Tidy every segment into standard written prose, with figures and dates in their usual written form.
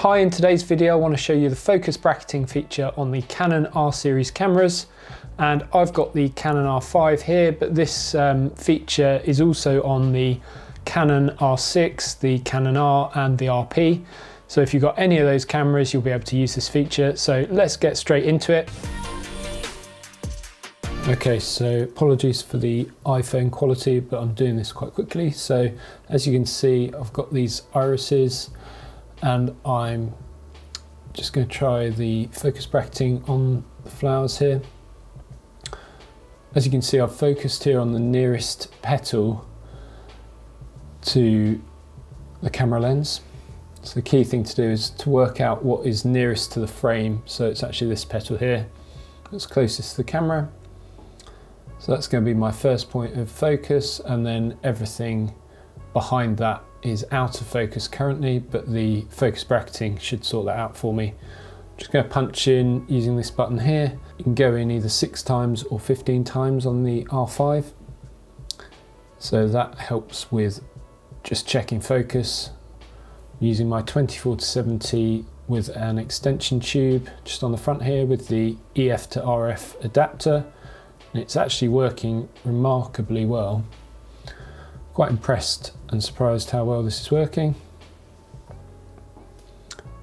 Hi, in today's video I want to show you the focus bracketing feature on the Canon R series cameras, and I've got the Canon R5 here, but this feature is also on the Canon R6, the Canon R and the RP. So if you've got any of those cameras you'll be able to use this feature, so let's get straight into it. Okay, so apologies for the iPhone quality, but I'm doing this quite quickly. So as you can see, I've got these irises and I'm just going to try the focus bracketing on the flowers here. As you can see, I've focused here on the nearest petal to the camera lens. So the key thing to do is to work out what is nearest to the frame. So it's actually this petal here that's closest to the camera. So that's going to be my first point of focus, and then everything behind that is out of focus currently, but the focus bracketing should sort that out for me. I'm just going to punch in using this button here. You can go in either 6 times or 15 times on the R5. So that helps with just checking focus. I'm using my 24-70 with an extension tube just on the front here with the EF to RF adapter. And it's actually working remarkably well. Quite impressed and surprised how well this is working.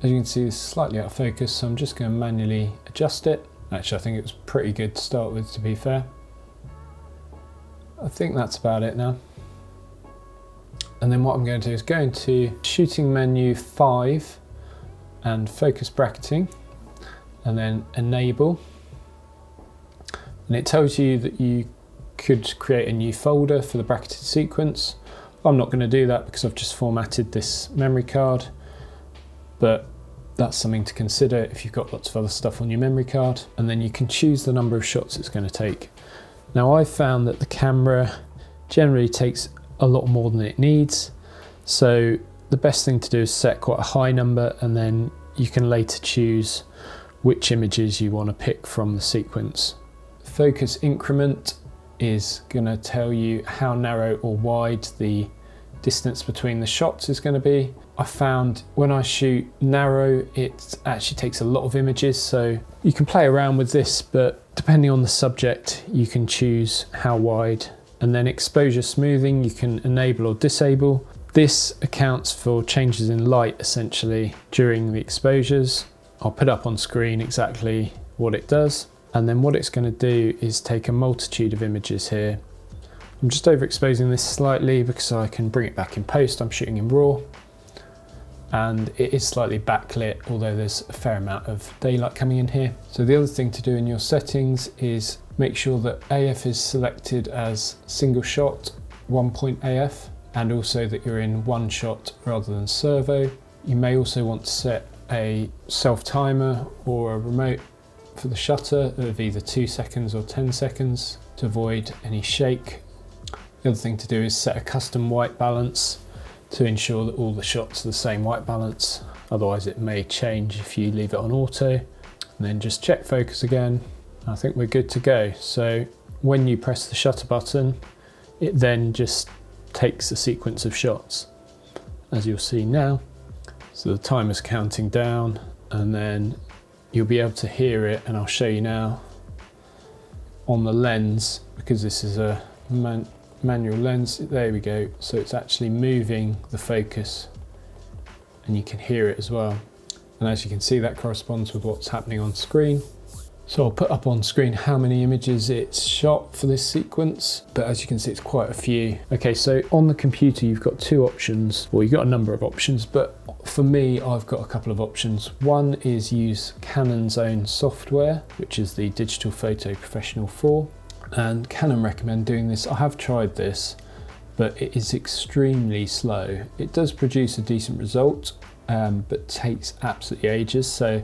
As you can see, this is slightly out of focus, so I'm just going to manually adjust it. Actually, I think it was pretty good to start with, to be fair. I think that's about it now. And then what I'm going to do is go into shooting menu 5 and focus bracketing, and then enable. And it tells you that you could create a new folder for the bracketed sequence. I'm not going to do that because I've just formatted this memory card, but that's something to consider if you've got lots of other stuff on your memory card. And then you can choose the number of shots it's going to take. Now, I've found that the camera generally takes a lot more than it needs, so the best thing to do is set quite a high number, and then you can later choose which images you want to pick from the sequence. Focus increment is going to tell you how narrow or wide the distance between the shots is going to be. I found when I shoot narrow, it actually takes a lot of images, so you can play around with this, but depending on the subject you can choose how wide. And then exposure smoothing you can enable or disable. This accounts for changes in light essentially during the exposures. I'll put up on screen exactly what it does. And then what it's going to do is take a multitude of images here. I'm just overexposing this slightly because I can bring it back in post. I'm shooting in RAW. And it is slightly backlit, although there's a fair amount of daylight coming in here. So the other thing to do in your settings is make sure that AF is selected as single shot, 1 point AF, and also that you're in one shot rather than servo. You may also want to set a self timer or a remote for the shutter of either 2 seconds or 10 seconds to avoid any shake. The other thing to do is set a custom white balance to ensure that all the shots are the same white balance, otherwise it may change if you leave it on auto. And then just check focus again. I think we're good to go. So when you press the shutter button, it then just takes a sequence of shots, as you'll see now. So the timer's counting down, and then you'll be able to hear it, and I'll show you now on the lens, because this is a manual lens. There we go. So it's actually moving the focus, and you can hear it as well. And as you can see, that corresponds with what's happening on screen. So I'll put up on screen how many images it's shot for this sequence, but as you can see, it's quite a few. Okay, so on the computer, you've got 2 options. Well, you've got a number of options, but for me, I've got a couple of options. One is use Canon's own software, which is the Digital Photo Professional 4. And Canon recommend doing this. I have tried this, but it is extremely slow. It does produce a decent result, but takes absolutely ages. So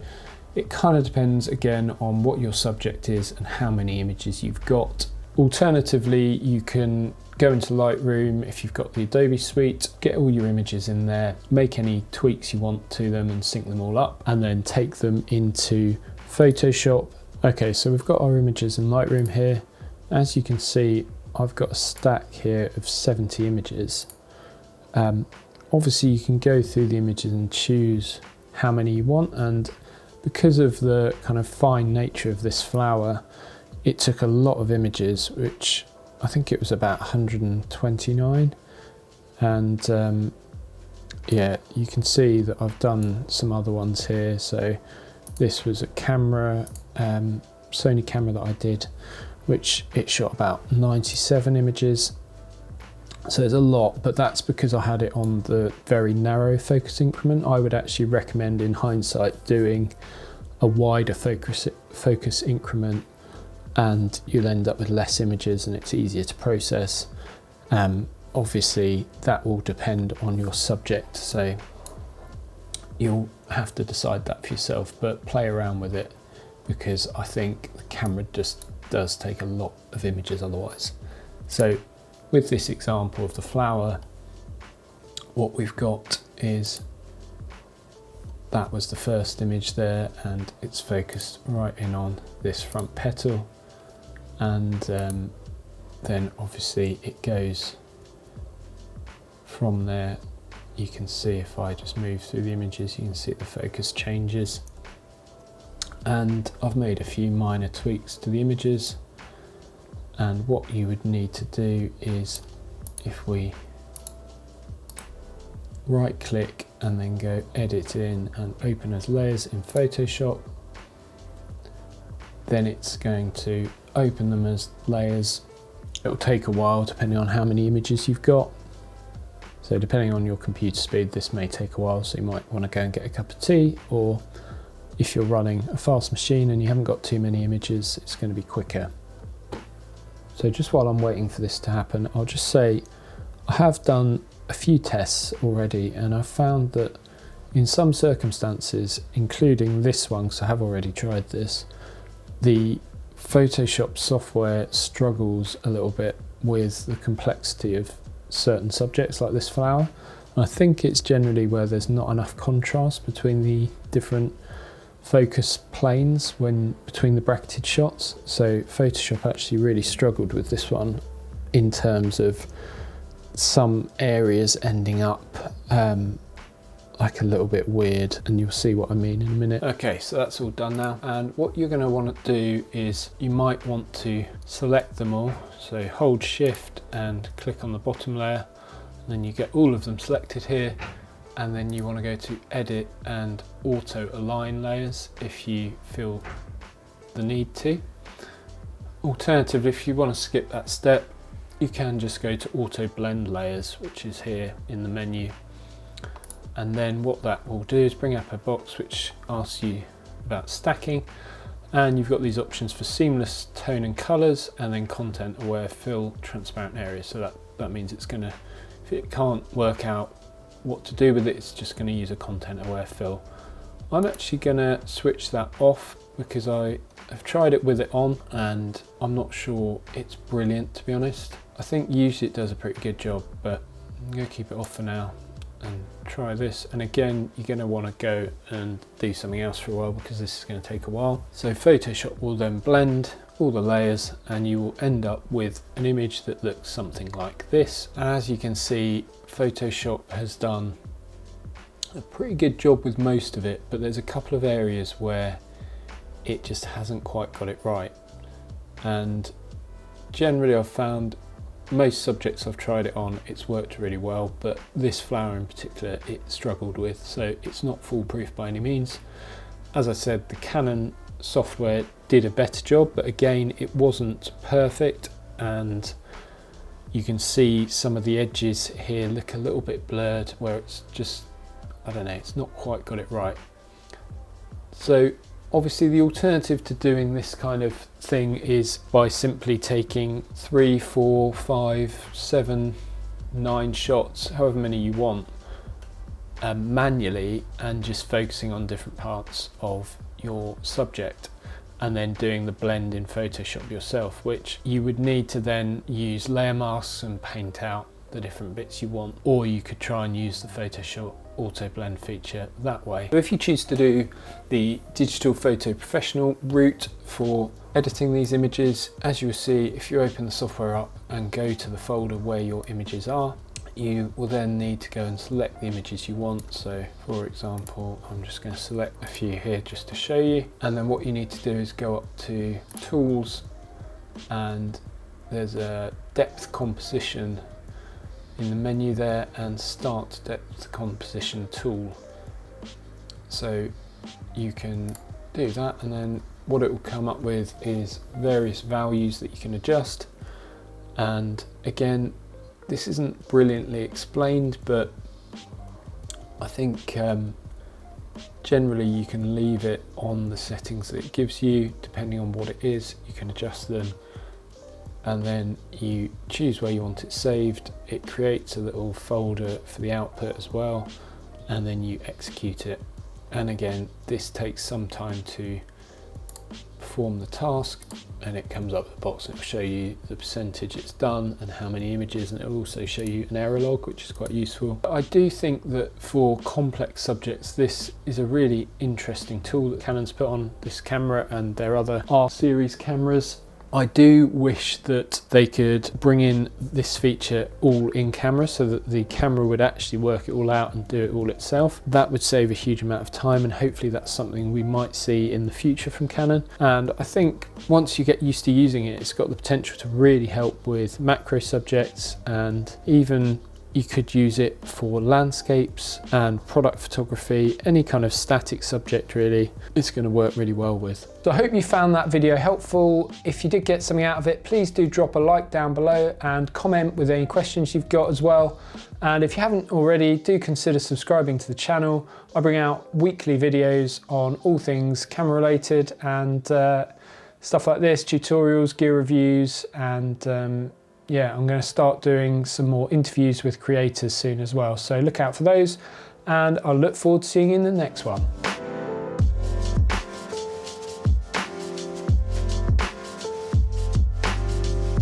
it kind of depends again on what your subject is and how many images you've got. Alternatively, you can go into Lightroom if you've got the Adobe Suite, get all your images in there, make any tweaks you want to them and sync them all up, and then take them into Photoshop. Okay, so we've got our images in Lightroom here. As you can see, I've got a stack here of 70 images. Obviously you can go through the images and choose how many you want, and because of the kind of fine nature of this flower, it took a lot of images, which I think it was about 129, and yeah, you can see that I've done some other ones here. So this was a camera, Sony camera that I did, which it shot about 97 images. So there's a lot, but that's because I had it on the very narrow focus increment. I would actually recommend in hindsight doing a wider focus increment, and you'll end up with less images and it's easier to process. Obviously that will depend on your subject, so you'll have to decide that for yourself, but play around with it, because I think the camera just does take a lot of images otherwise. So with this example of the flower, what we've got is, that was the first image there, and it's focused right in on this front petal, and then obviously it goes from there. You can see if I just move through the images, you can see the focus changes, and I've made a few minor tweaks to the images. And what you would need to do is, if we right click and then go edit in and open as layers in Photoshop, then it's going to open them as layers. It'll take a while depending on how many images you've got. So depending on your computer speed, this may take a while, so you might want to go and get a cup of tea, or if you're running a fast machine and you haven't got too many images, it's going to be quicker. So just while I'm waiting for this to happen, I'll just say I have done a few tests already, and I've found that in some circumstances, including this one, because I have already tried this, the Photoshop software struggles a little bit with the complexity of certain subjects like this flower. And I think it's generally where there's not enough contrast between the different focus planes between the bracketed shots. So Photoshop actually really struggled with this one in terms of some areas ending up like a little bit weird, and you'll see what I mean in a minute. Okay, so that's all done now, and what you're going to want to do is you might want to select them all. So hold shift and click on the bottom layer, and then you get all of them selected here. And then you want to go to edit and auto align layers if you feel the need to. Alternatively, if you want to skip that step, you can just go to auto blend layers, which is here in the menu. And then what that will do is bring up a box which asks you about stacking, and you've got these options for seamless tone and colors, and then content aware fill transparent areas. So that means it's going to, if it can't work out what to do with it, it's just going to use a content aware fill. I'm actually going to switch that off because I have tried it with it on and I'm not sure it's brilliant, to be honest. I think usually it does a pretty good job, but I'm going to keep it off for now and try this. And again, you're going to want to go and do something else for a while because this is going to take a while. So Photoshop will then blend all the layers and you will end up with an image that looks something like this. And as you can see, Photoshop has done a pretty good job with most of it, but there's a couple of areas where it just hasn't quite got it right. And generally I've found most subjects I've tried it on, it's worked really well, but this flower in particular it struggled with, so it's not foolproof by any means. As I said, the Canon software did a better job, but again it wasn't perfect, and you can see some of the edges here look a little bit blurred where it's just, I don't know, it's not quite got it right. So obviously the alternative to doing this kind of thing is by simply taking 3, 4, 5, 7, 9 shots, however many you want, manually, and just focusing on different parts of your subject, and then doing the blend in Photoshop yourself, which you would need to then use layer masks and paint out the different bits you want, or you could try and use the Photoshop auto blend feature that way. So if you choose to do the Digital Photo Professional route for editing these images, as you will see, if you open the software up and go to the folder where your images are, You will then need to go and select the images you want. So for example, I'm just going to select a few here just to show you. And then what you need to do is go up to Tools, and there's a depth composition in the menu there, and Start Depth Composition tool. So you can do that, and then what it will come up with is various values that you can adjust. And again, this isn't brilliantly explained, but I think generally you can leave it on the settings that it gives you. Depending on what it is, you can adjust them, and then you choose where you want it saved. It creates a little folder for the output as well, and then you execute it. And again, this takes some time to perform the task, and it comes up with the box and it'll show you the percentage it's done and how many images, and it'll also show you an error log, which is quite useful. But I do think that for complex subjects, this is a really interesting tool that Canon's put on this camera and their other R series cameras. I do wish that they could bring in this feature all in camera, so that the camera would actually work it all out and do it all itself. That would save a huge amount of time, and hopefully that's something we might see in the future from Canon. And I think once you get used to using it, it's got the potential to really help with macro subjects, and even you could use it for landscapes and product photography, any kind of static subject really, it's going to work really well with. So I hope you found that video helpful. If you did get something out of it, please do drop a like down below and comment with any questions you've got as well. And if you haven't already, do consider subscribing to the channel. I bring out weekly videos on all things camera related and stuff like this, tutorials, gear reviews, and yeah, I'm going to start doing some more interviews with creators soon as well. So look out for those, and I'll look forward to seeing you in the next one.